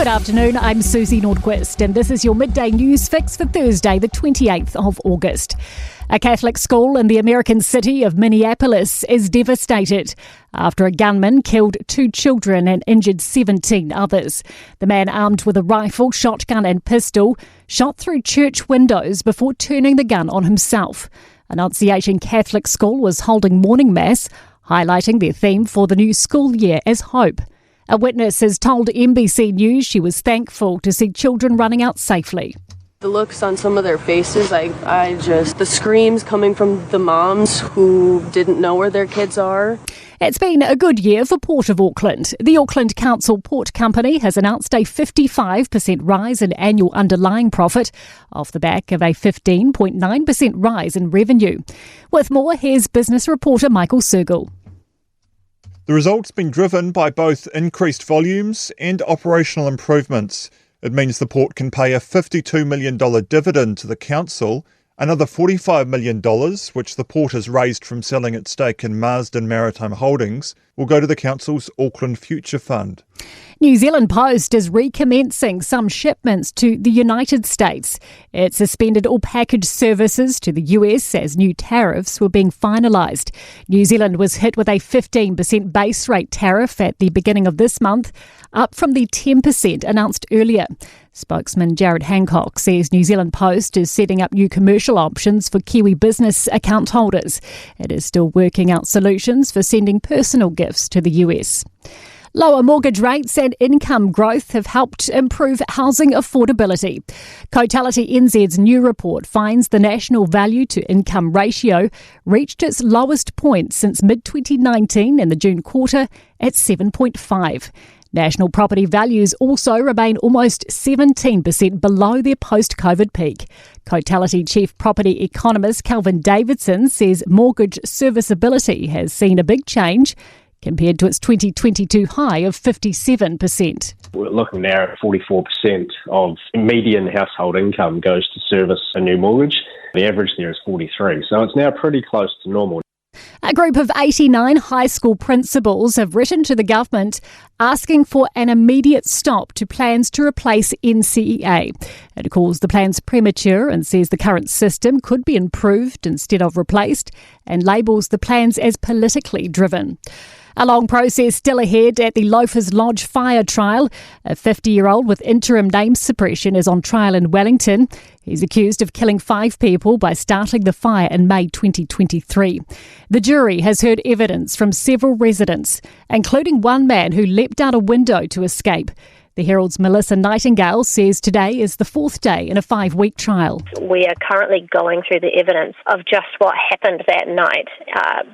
Good afternoon, I'm Susie Nordquist, and this is your midday news fix for Thursday, the 28th of August. A Catholic school in the American city of Minneapolis is devastated after a gunman killed 2 children and injured 17 others. The man, armed with a rifle, shotgun and pistol, shot through church windows before turning the gun on himself. Annunciation Catholic School was holding morning mass, highlighting their theme for the new school year as hope. A witness has told NBC News she was thankful to see children running out safely. The looks on some of their faces, the screams coming from the moms who didn't know where their kids are. It's been a good year for Port of Auckland. The Auckland Council Port Company has announced a 55% rise in annual underlying profit off the back of a 15.9% rise in revenue. With more, here's business reporter Michael Sergel. The result's been driven by both increased volumes and operational improvements. It means the port can pay a $52 million dividend to the council. Another $45 million, which the port has raised from selling its stake in Marsden Maritime Holdings, will go to the council's Auckland Future Fund. New Zealand Post is recommencing some shipments to the United States. It suspended all package services to the US as new tariffs were being finalised. New Zealand was hit with a 15% base rate tariff at the beginning of this month, up from the 10% announced earlier. Spokesman Jared Hancock says New Zealand Post is setting up new commercial options for Kiwi business account holders. It is still working out solutions for sending personal gifts to the US. Lower mortgage rates and income growth have helped improve housing affordability. Cotality NZ's new report finds the national value to income ratio reached its lowest point since mid-2019 in the June quarter at 7.5. National property values also remain almost 17% below their post-COVID peak. Cotality Chief Property Economist Calvin Davidson says mortgage serviceability has seen a big change compared to its 2022 high of 57%. We're looking now at 44% of median household income goes to service a new mortgage. The average there is 43%, so it's now pretty close to normal. A group of 89 high school principals have written to the government asking for an immediate stop to plans to replace NCEA. It calls the plans premature and says the current system could be improved instead of replaced, and labels the plans as politically driven. A long process still ahead at the Loafers Lodge fire trial. A 50-year-old with interim name suppression is on trial in Wellington. He's accused of killing 5 people by starting the fire in May 2023. The jury has heard evidence from several residents, including one man who leapt out a window to escape. The Herald's Melissa Nightingale says today is the 4th day in a 5-week trial. We are currently going through the evidence of just what happened that night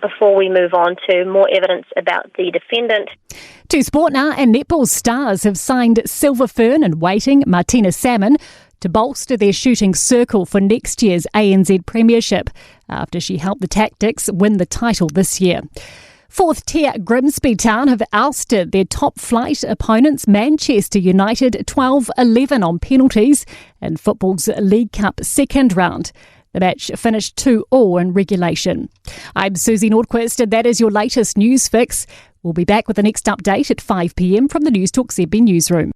before we move on to more evidence about the defendant. 2 sport now, and netball stars have signed Silver Fern and waiting Martina Salmon to bolster their shooting circle for next year's ANZ Premiership after she helped the Tactics win the title this year. 4th tier Grimsby Town have ousted their top flight opponents Manchester United 12-11 on penalties in football's League Cup second round. The match finished 2-2 in regulation. I'm Susie Nordquist, and that is your latest news fix. We'll be back with the next update at 5 p.m. from the Newstalk ZB newsroom.